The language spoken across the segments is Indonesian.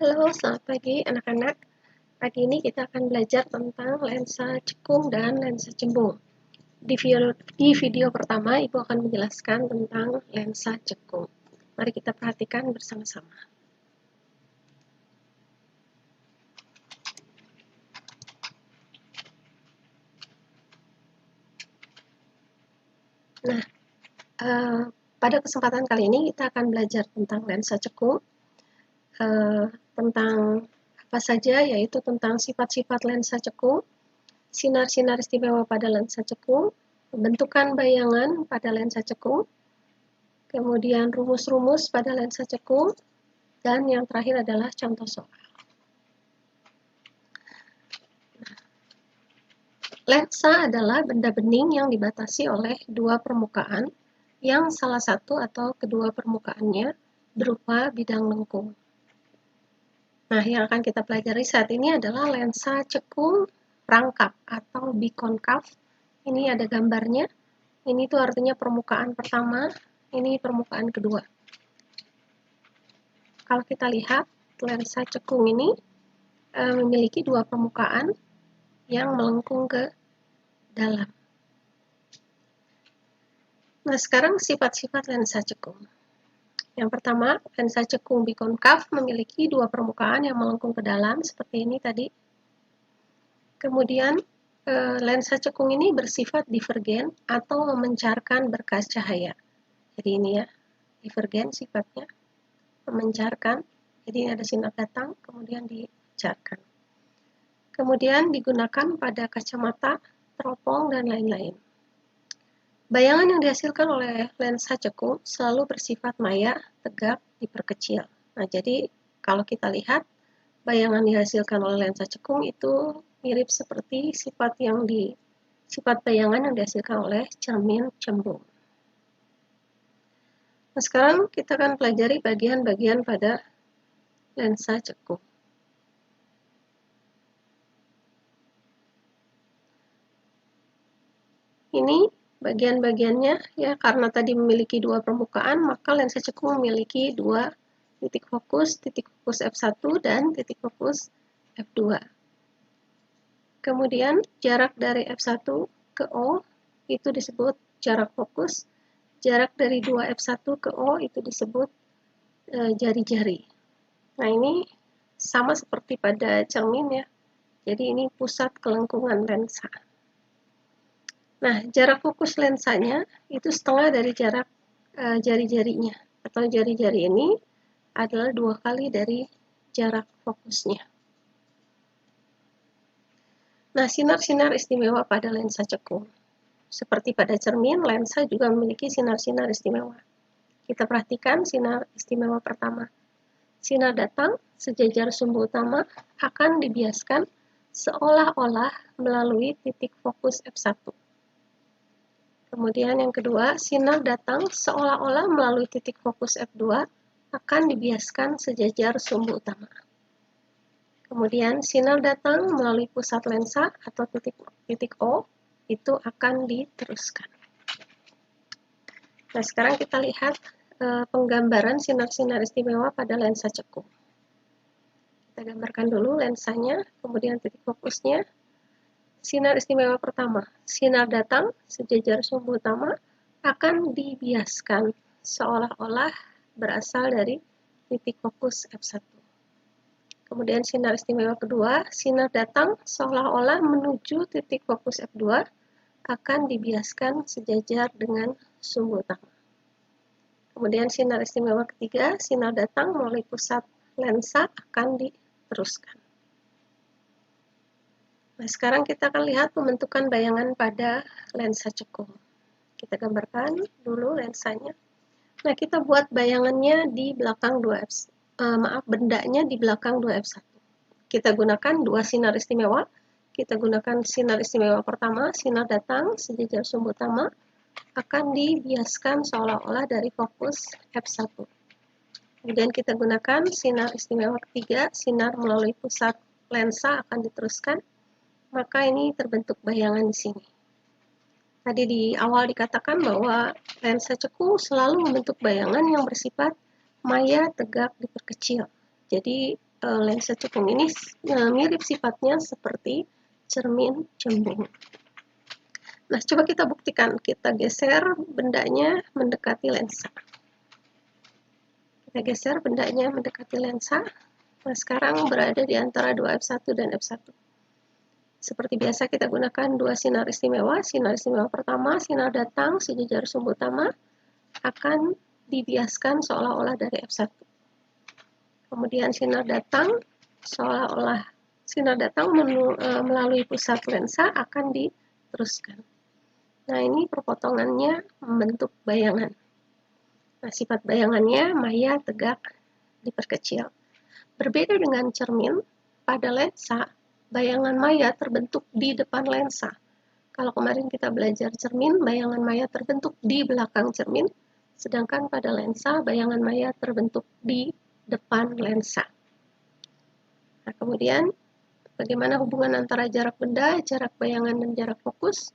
Halo, selamat pagi anak-anak. Pagi ini kita akan belajar tentang lensa cekung dan lensa cembung. Di video pertama, Ibu akan menjelaskan tentang lensa cekung. Mari kita perhatikan bersama-sama. Nah, pada kesempatan kali ini kita akan belajar tentang lensa cekung, tentang apa saja, yaitu tentang sifat-sifat lensa cekung, sinar-sinar istimewa pada lensa cekung, pembentukan bayangan pada lensa cekung, kemudian rumus-rumus pada lensa cekung, dan yang terakhir adalah contoh soal. Lensa adalah benda bening yang dibatasi oleh dua permukaan yang salah satu atau kedua permukaannya berupa bidang lengkung. Nah, yang akan kita pelajari saat ini adalah lensa cekung rangkap atau bikonkav. Ini ada gambarnya. Ini tuh artinya permukaan pertama, ini permukaan kedua. Kalau kita lihat, lensa cekung ini memiliki dua permukaan yang melengkung ke dalam. Nah, sekarang sifat-sifat lensa cekung. Yang pertama, lensa cekung bikonkav memiliki dua permukaan yang melengkung ke dalam, seperti ini tadi. Kemudian, lensa cekung ini bersifat divergen atau memancarkan berkas cahaya. Jadi ini ya, divergen sifatnya, memancarkan. Jadi ini ada sinar datang, kemudian dipancarkan. Kemudian digunakan pada kacamata, teropong, dan lain-lain. Bayangan yang dihasilkan oleh lensa cekung selalu bersifat maya, tegak, diperkecil. Nah, jadi kalau kita lihat, bayangan dihasilkan oleh lensa cekung itu mirip seperti sifat bayangan yang dihasilkan oleh cermin cembung. Nah, sekarang kita akan pelajari bagian-bagian pada lensa cekung. Ini bagian-bagiannya ya, karena tadi memiliki dua permukaan, maka lensa cekung memiliki dua titik fokus f1 dan titik fokus f2. Kemudian jarak dari f1 ke O itu disebut jarak fokus. Jarak dari 2f1 ke O itu disebut jari-jari. Nah, ini sama seperti pada cermin ya. Jadi ini pusat kelengkungan lensa. Nah, jarak fokus lensanya itu setengah dari jarak jari-jarinya, atau jari-jari ini adalah 2 kali dari jarak fokusnya. Nah, sinar-sinar istimewa pada lensa cekung. Seperti pada cermin, lensa juga memiliki sinar-sinar istimewa. Kita perhatikan sinar istimewa pertama. Sinar datang sejajar sumbu utama akan dibiaskan seolah-olah melalui titik fokus f1. Kemudian yang kedua, sinar datang seolah-olah melalui titik fokus f2 akan dibiaskan sejajar sumbu utama. Kemudian sinar datang melalui pusat lensa atau titik O itu akan diteruskan. Nah, sekarang kita lihat penggambaran sinar-sinar istimewa pada lensa cekung. Kita gambarkan dulu lensanya, kemudian titik fokusnya. Sinar istimewa pertama, sinar datang sejajar sumbu utama akan dibiaskan seolah-olah berasal dari titik fokus f1. Kemudian sinar istimewa kedua, sinar datang seolah-olah menuju titik fokus f2 akan dibiaskan sejajar dengan sumbu utama. Kemudian sinar istimewa ketiga, sinar datang melalui pusat lensa akan diteruskan. Nah, sekarang kita akan lihat pembentukan bayangan pada lensa cekung. Kita gambarkan dulu lensanya. Nah, kita buat bayangannya di belakang bendanya di belakang 2f1. Kita gunakan dua sinar istimewa. Kita gunakan sinar istimewa pertama, sinar datang sejajar sumbu utama akan dibiaskan seolah-olah dari fokus f1. Kemudian kita gunakan sinar istimewa ketiga, sinar melalui pusat lensa akan diteruskan. Maka ini terbentuk bayangan di sini. Tadi di awal dikatakan bahwa lensa cekung selalu membentuk bayangan yang bersifat maya, tegak, diperkecil. Jadi lensa cekung ini mirip sifatnya seperti cermin cembung. Nah, coba kita buktikan. Kita geser bendanya mendekati lensa. Kita geser bendanya mendekati lensa. Nah, sekarang berada di antara 2 f1 dan f1. Seperti biasa kita gunakan 2 sinar istimewa. Sinar istimewa pertama, sinar datang sejajar sumbu utama, akan dibiaskan seolah-olah dari f1. Kemudian sinar datang seolah-olah melalui pusat lensa akan diteruskan. Nah, ini perpotongannya membentuk bayangan. Nah, sifat bayangannya maya, tegak, diperkecil. Berbeda dengan cermin, pada lensa, bayangan maya terbentuk di depan lensa. Kalau kemarin kita belajar cermin, bayangan maya terbentuk di belakang cermin, sedangkan pada lensa, bayangan maya terbentuk di depan lensa. Nah, kemudian bagaimana hubungan antara jarak benda, jarak bayangan, dan jarak fokus?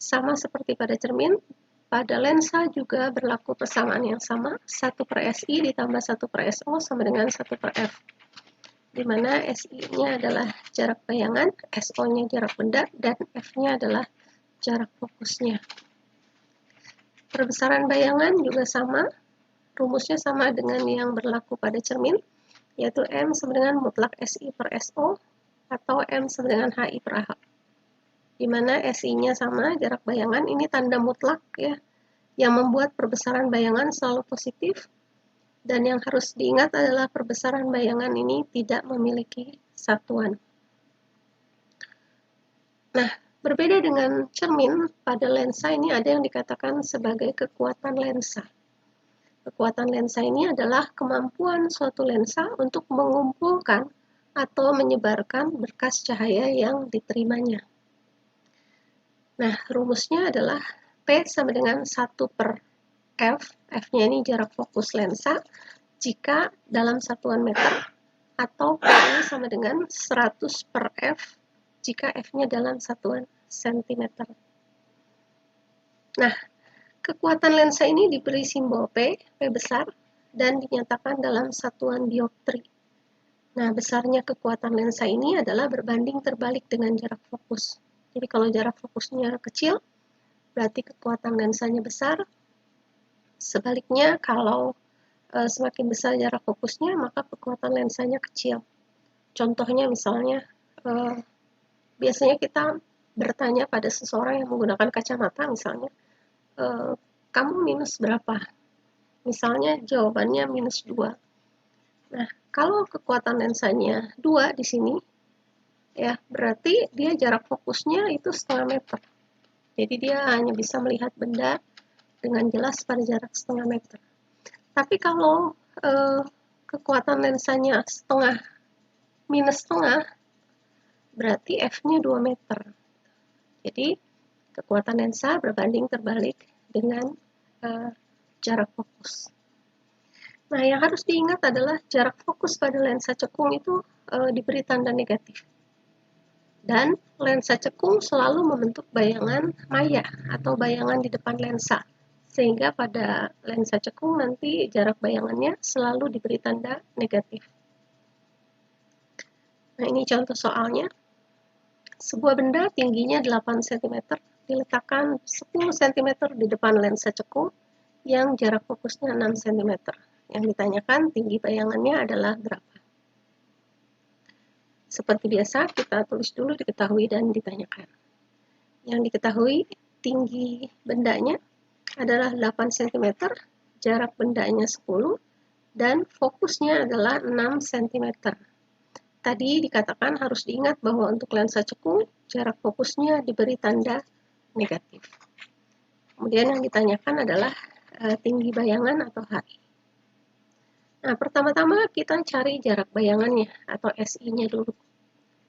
Sama seperti pada cermin, pada lensa juga berlaku persamaan yang sama, 1/SI ditambah 1/SO sama dengan 1/F, di mana SI-nya adalah jarak bayangan, SO-nya jarak benda, dan F-nya adalah jarak fokusnya. Perbesaran bayangan juga sama, rumusnya sama dengan yang berlaku pada cermin, yaitu M sama dengan mutlak SI per SO, atau M sama dengan HI per AH. Di mana SI-nya sama, jarak bayangan, ini tanda mutlak ya, yang membuat perbesaran bayangan selalu positif, dan yang harus diingat adalah perbesaran bayangan ini tidak memiliki satuan. Nah, berbeda dengan cermin, pada lensa ini ada yang dikatakan sebagai kekuatan lensa. Kekuatan lensa ini adalah kemampuan suatu lensa untuk mengumpulkan atau menyebarkan berkas cahaya yang diterimanya. Nah, rumusnya adalah P sama dengan 1/F, F-nya ini jarak fokus lensa, jika dalam satuan meter, atau P sama dengan 100/F, jika F-nya dalam satuan sentimeter. Nah, kekuatan lensa ini diberi simbol P besar, dan dinyatakan dalam satuan dioptri. Nah, besarnya kekuatan lensa ini adalah berbanding terbalik dengan jarak fokus. Jadi kalau jarak fokusnya kecil, berarti kekuatan lensanya besar. Sebaliknya, kalau semakin besar jarak fokusnya, maka kekuatan lensanya kecil. Contohnya misalnya, biasanya kita bertanya pada seseorang yang menggunakan kacamata misalnya, kamu minus berapa? Misalnya jawabannya -2. Nah, kalau kekuatan lensanya 2 di sini, ya berarti dia jarak fokusnya itu 0,5 meter. Jadi dia hanya bisa melihat benda dengan jelas pada jarak 0,5 meter. Tapi kalau kekuatan lensanya -0,5, berarti F-nya 2 meter. Jadi kekuatan lensa berbanding terbalik dengan jarak fokus. Nah, yang harus diingat adalah jarak fokus pada lensa cekung itu diberi tanda negatif. Dan lensa cekung selalu membentuk bayangan maya atau bayangan di depan lensa. Sehingga pada lensa cekung nanti jarak bayangannya selalu diberi tanda negatif. Nah, ini contoh soalnya. Sebuah benda tingginya 8 cm diletakkan 10 cm di depan lensa cekung yang jarak fokusnya 6 cm. Yang ditanyakan tinggi bayangannya adalah berapa. Seperti biasa, kita tulis dulu diketahui dan ditanyakan. Yang diketahui tinggi bendanya adalah 8 cm, jarak bendanya 10, dan fokusnya adalah 6 cm. Tadi dikatakan harus diingat bahwa untuk lensa cekung, jarak fokusnya diberi tanda negatif. Kemudian yang ditanyakan adalah tinggi bayangan atau HI. Nah, pertama-tama kita cari jarak bayangannya atau SI-nya dulu.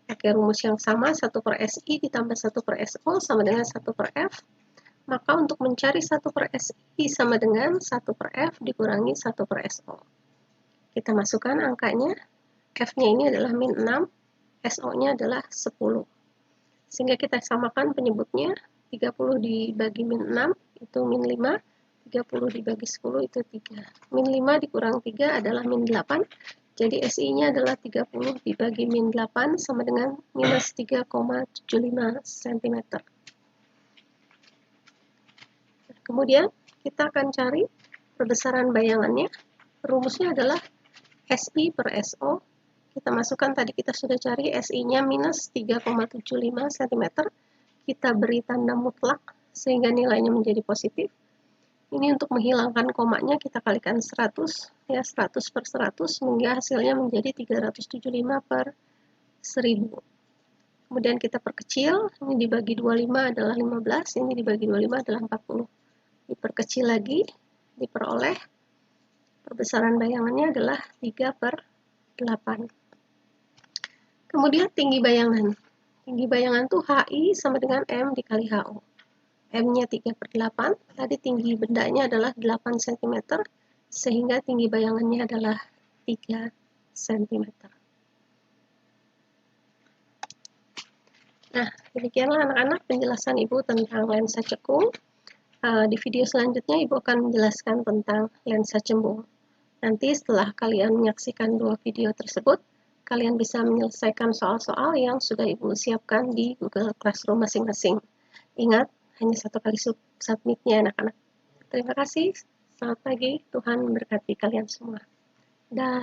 Pakai rumus yang sama, 1/SI ditambah 1/SO sama dengan 1/F. Maka untuk mencari 1/SI sama dengan 1/F dikurangi 1/SO. Kita masukkan angkanya, F-nya ini adalah -6, SO-nya adalah 10. Sehingga kita samakan penyebutnya, 30 dibagi -6 itu -5, 30 dibagi 10 itu 3. -5 dikurang 3 adalah -8, Jadi SI-nya adalah 30 dibagi min 8 sama dengan minus 3,75 cm. Kemudian kita akan cari perbesaran bayangannya. Rumusnya adalah SI per SO. Kita masukkan, tadi kita sudah cari SI-nya minus 3,75 cm. Kita beri tanda mutlak sehingga nilainya menjadi positif. Ini untuk menghilangkan komanya kita kalikan 100, ya 100 per 100 hingga hasilnya menjadi 375 per 1000. Kemudian kita perkecil, ini dibagi 25 adalah 15, ini dibagi 25 adalah 40. Diperkecil lagi, diperoleh perbesaran bayangannya adalah 3 per 8. Kemudian tinggi bayangan. Tinggi bayangan itu HI sama dengan M dikali HO. M-nya 3 per 8, tadi tinggi bendanya adalah 8 cm, sehingga tinggi bayangannya adalah 3 cm. Nah, demikianlah anak-anak penjelasan Ibu tentang lensa cekung. Di video selanjutnya Ibu akan menjelaskan tentang lensa cembung. Nanti setelah kalian menyaksikan dua video tersebut, kalian bisa menyelesaikan soal-soal yang sudah Ibu siapkan di Google Classroom masing-masing. Ingat, hanya satu kali submitnya anak-anak. Terima kasih, selamat pagi, Tuhan memberkati kalian semua. Dah.